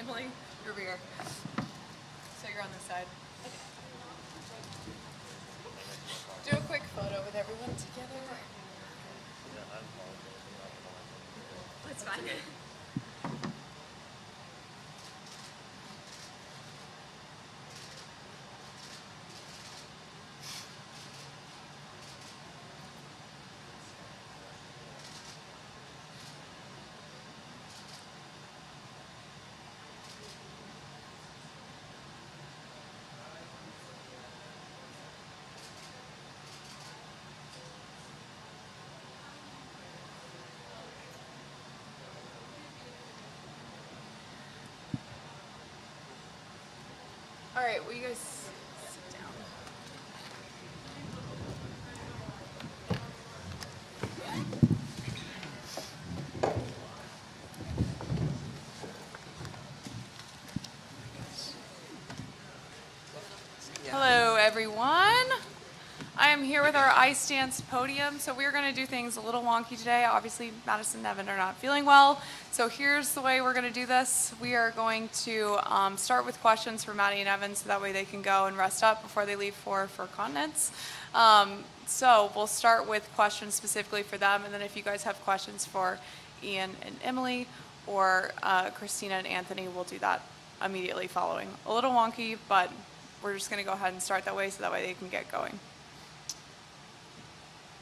Emily, you're over here. So you're on this side. Do a quick photo with everyone together. That's fine. All right, will you guys sit down? Hello, everyone. I am here with our ice dance podium. So we're going to do things a little wonky today. Obviously, Madison and Evan are not feeling well. So here's the way we're going to do this. We are going to start with questions for Maddie and Evan so that way they can go and rest up before they leave for continents. So we'll start with questions specifically for them. And then if you guys have questions for Ian and Emily or Christina and Anthony, we'll do that immediately following. A little wonky, but we're just going to go ahead and start that way so that way they can get going.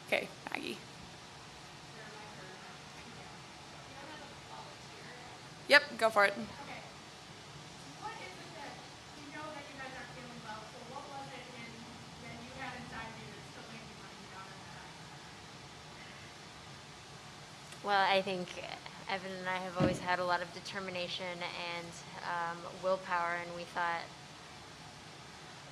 Okay, Maggie. Yep, go for it. Okay. What is it that you know that you guys aren't feeling well? So what was it that you had inside of you that's still making you want to be down on that ice? Well, I think Evan and I have always had a lot of determination and willpower, and we thought,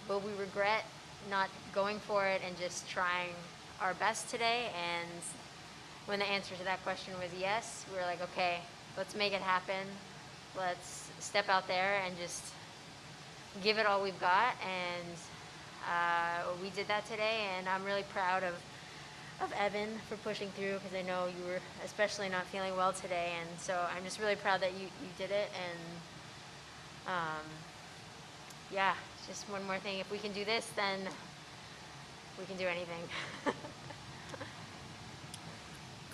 but we regret not going for it and just trying our best today. And when the answer to that question was yes, we were like, okay, let's make it happen. Let's step out there and just give it all we've got. And we did that today, and I'm really proud of Evan for pushing through, because I know you were especially not feeling well today. And so I'm just really proud that you did it. And yeah, just one more thing. If we can do this, then we can do anything.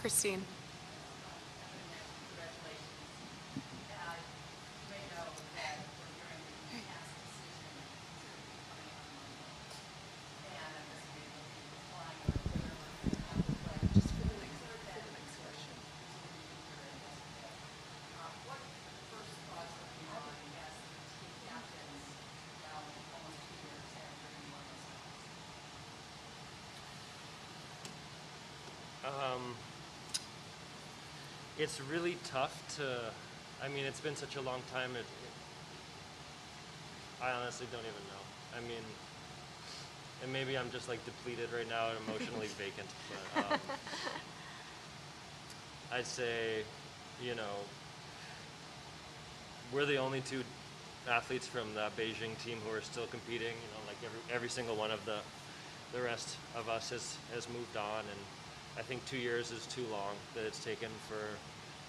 Christine. It's really tough to, I mean, it's been such a long time. I honestly don't even know. I mean, and maybe I'm just like depleted right now and emotionally vacant. But I'd say, you know, we're the only two athletes from that Beijing team who are still competing. You know, like every single one of the rest of us has moved on, and I think 2 years is too long that it's taken for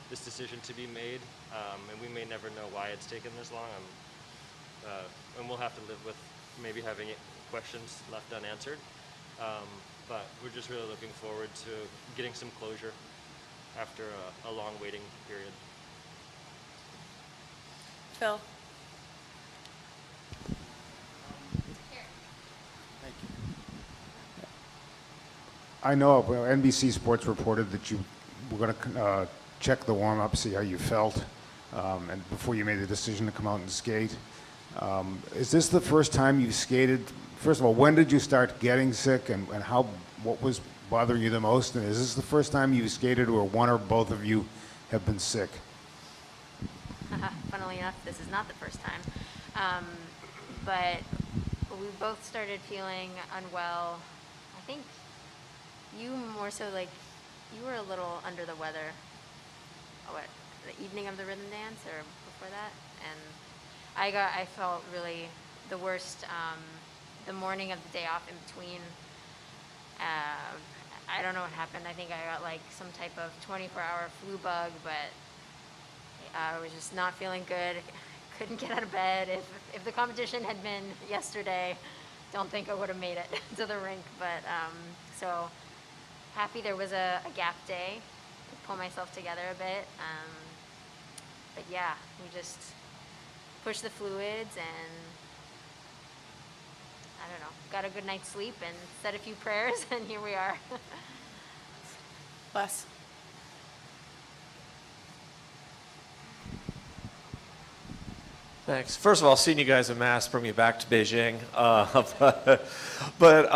this decision to be made, and we may never know why it's taken this long. And we'll have to live with maybe having questions left unanswered. But we're just really looking forward to getting some closure after a long waiting period. Phil. I know NBC Sports reported that you were going to check the warm-up, see how you felt, and before you made the decision to come out and skate. Is this the first time you've skated? First of all, when did you start getting sick, and what was bothering you the most? And is this the first time you've skated where one or both of you have been sick? Funnily enough, this is not the first time. But we both started feeling unwell. I think you more so, like, you were a little under the weather, the evening of the rhythm dance or before that? And I felt really the worst the morning of the day off in between. I don't know what happened. I think I got like some type of 24-hour flu bug, but I was just not feeling good. couldn't get out of bed. If the competition had been yesterday, don't think I would have made it to the rink. But so happy there was a gap day to pull myself together a bit. But yeah, we just pushed the fluids and I don't know, got a good night's sleep and said a few prayers, and here we are. Les. Thanks. First of all, seeing you guys in mass bring me back to Beijing. But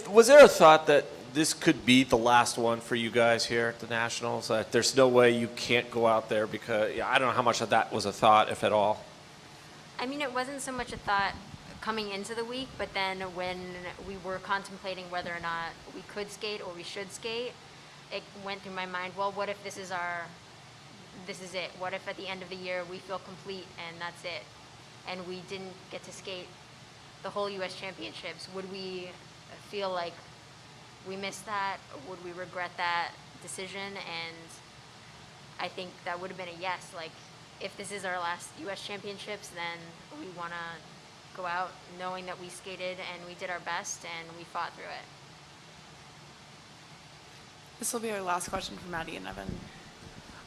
was there a thought that this could be the last one for you guys here at the Nationals? That there's no way you can't go out there because I don't know how much of that was a thought, if at all. I mean, it wasn't so much a thought coming into the week, but then when we were contemplating whether or not we could skate or we should skate, it went through my mind, well, what if this is it? What if at the end of the year we feel complete and that's it? And we didn't get to skate the whole U.S. Championships. Would we feel like we missed that? Would we regret that decision? And I think that would have been a yes. Like, if this is our last U.S. Championships, then we want to go out knowing that we skated and we did our best and we fought through it. This will be our last question for Maddie and Evan.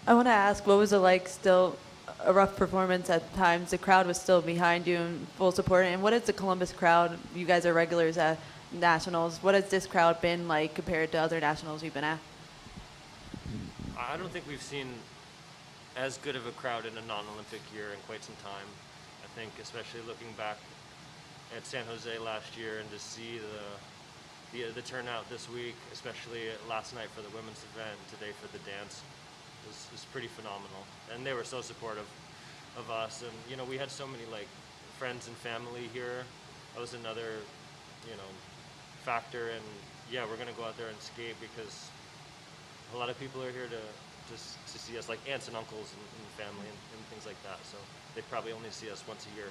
I want to ask, what was it like? Still a rough performance at times. The crowd was still behind you in full support. And what is the Columbus crowd? You guys are regulars at Nationals. What has this crowd been like compared to other Nationals you've been at? I don't think we've seen as good of a crowd in a non-Olympic year in quite some time. I think especially looking back at San Jose last year and to see the turnout this week, especially last night for the women's event, today for the dance, was pretty phenomenal. And they were so supportive of us. And, you know, we had so many, like, friends and family here. That was another, you know, factor. And, yeah, we're going to go out there and skate because a lot of people are here to see us, like aunts and uncles and family and things like that. So they probably only see us once a year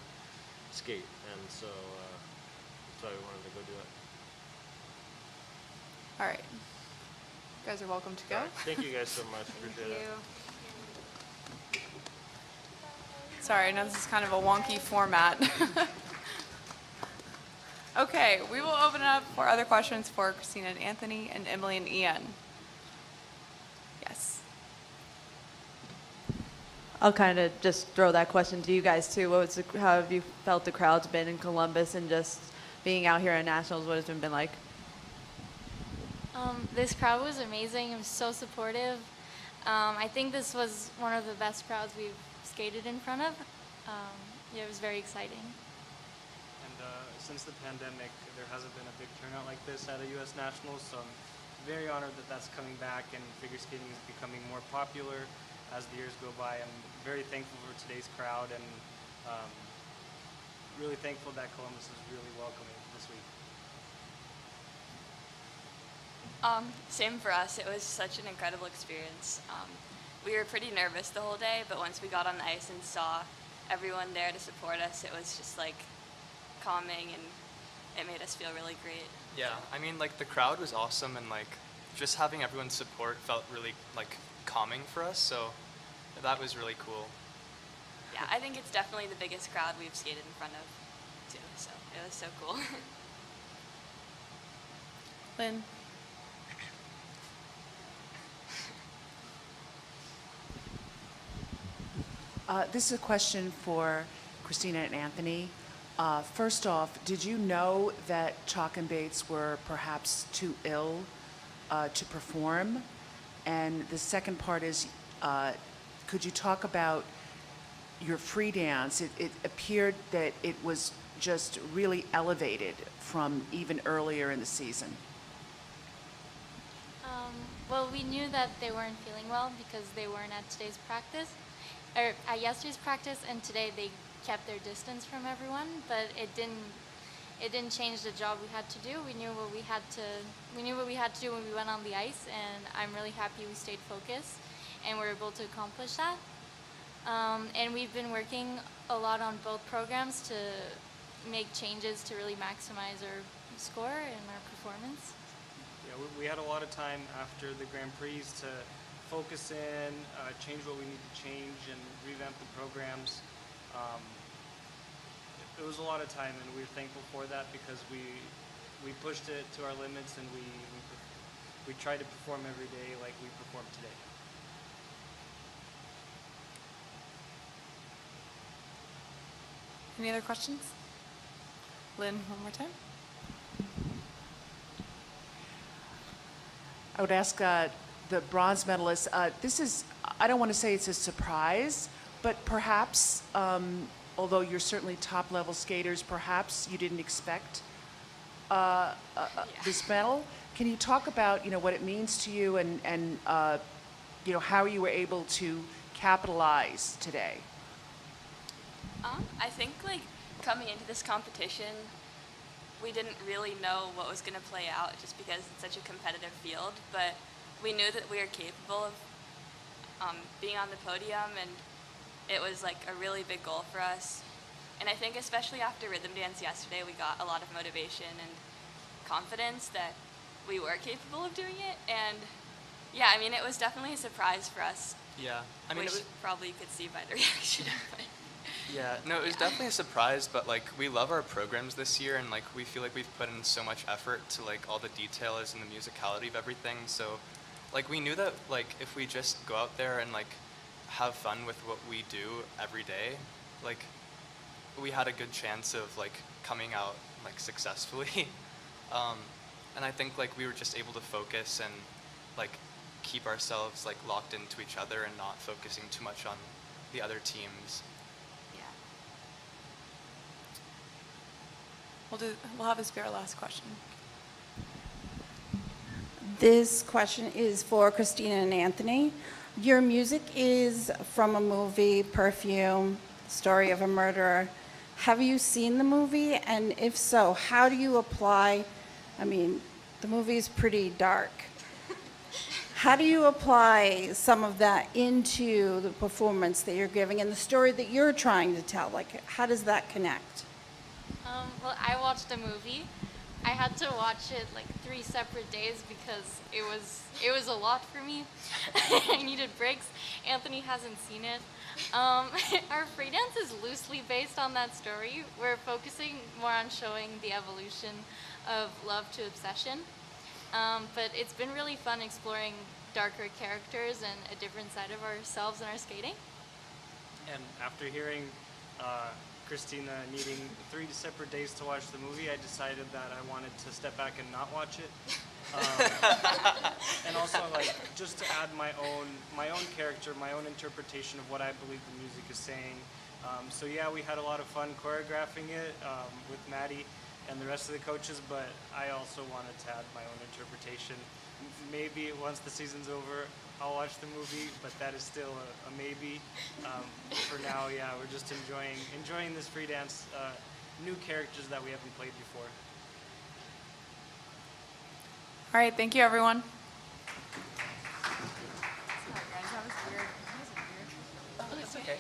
skate. And so that's why we wanted to go do it. All right. You guys are welcome to go. All right. Thank you guys so much. Appreciate it. Sorry, I know this is kind of a wonky format. Okay, we will open it up for other questions for Christina and Anthony and Emily and Ian. Yes. I'll kind of just throw that question to you guys too. How have you felt the crowd's been in Columbus and just being out here at Nationals? What has it been like? This crowd was amazing. It was so supportive. I think this was one of the best crowds we've skated in front of. Yeah, it was very exciting. And since the pandemic, there hasn't been a big turnout like this at a U.S. Nationals, so I'm very honored that that's coming back and figure skating is becoming more popular as the years go by. I'm very thankful for today's crowd and really thankful that Columbus is really welcoming this week. Same for us. It was such an incredible experience. We were pretty nervous the whole day, but once we got on the ice and saw everyone there to support us, it was just like calming and it made us feel really great. Yeah, I mean, like the crowd was awesome and like just having everyone's support felt really like calming for us, so that was really cool. Yeah, I think it's definitely the biggest crowd we've skated in front of too, so it was so cool. Lynn. This is a question for Christina and Anthony. First off, did you know that Chock and Bates were perhaps too ill to perform? And the second part is, could you talk about your free dance? It appeared that it was just really elevated from even earlier in the season. Well, we knew that they weren't feeling well because they weren't at today's practice, or at yesterday's practice, and today they kept their distance from everyone, but it didn't change the job we had to do. We knew what we had to do when we went on the ice, and I'm really happy we stayed focused and were able to accomplish that. And we've been working a lot on both programs to make changes to really maximize our score and our performance. Yeah, we had a lot of time after the Grand Prix to focus in, change what we need to change, and revamp the programs. Um, it was a lot of time, and we're thankful for that because we pushed it to our limits, and we try to perform every day like we performed today. Any other questions? Lynn, one more time. I would ask the bronze medalists, this is, I don't want to say it's a surprise, but perhaps, although you're certainly top-level skaters, perhaps you didn't expect this medal. Can you talk about, what it means to you and how you were able to capitalize today? I think like coming into this competition, we didn't really know what was going to play out just because it's such a competitive field, but we knew that we were capable of being on the podium, and it was like a really big goal for us. And I think especially after rhythm dance yesterday, we got a lot of motivation and confidence that we were capable of doing it. And yeah, I mean, it was definitely a surprise for us, Yeah, I mean, which probably you could see by the reaction. But yeah, no, it was definitely a surprise, but like we love our programs this year, and like we feel like we've put in so much effort to like all the details and the musicality of everything. So like we knew that like if we just go out there and like have fun with what we do every day, like we had a good chance of like coming out like successfully. And I think like we were just able to focus and like keep ourselves like locked into each other and not focusing too much on the other teams. We'll have this be our last question. This question is for Christina and Anthony. Your music is from a movie, Perfume, Story of a Murderer. Have you seen the movie? And if so, how do you apply, I mean, the movie is pretty dark. How do you apply some of that into the performance that you're giving and the story that you're trying to tell? Like, how does that connect? Well, I watched the movie. I had to watch it like 3 separate days because it was a lot for me. I needed breaks. Anthony hasn't seen it. Our free dance is loosely based on that story. We're focusing more on showing the evolution of love to obsession. But it's been really fun exploring darker characters and a different side of ourselves in our skating. And after hearing Christina needing 3 separate days to watch the movie, I decided that I wanted to step back and not watch it. And also, like, just to add my own character, my own interpretation of what I believe the music is saying. So yeah, we had a lot of fun choreographing it with Maddie and the rest of the coaches, but I also wanted to add my own interpretation. Maybe once the season's over, I'll watch the movie, but that is still a maybe. For now, yeah, we're just enjoying this free dance, new characters that we haven't played before. All right, thank you, everyone. sorry guys, that was weird. That's okay.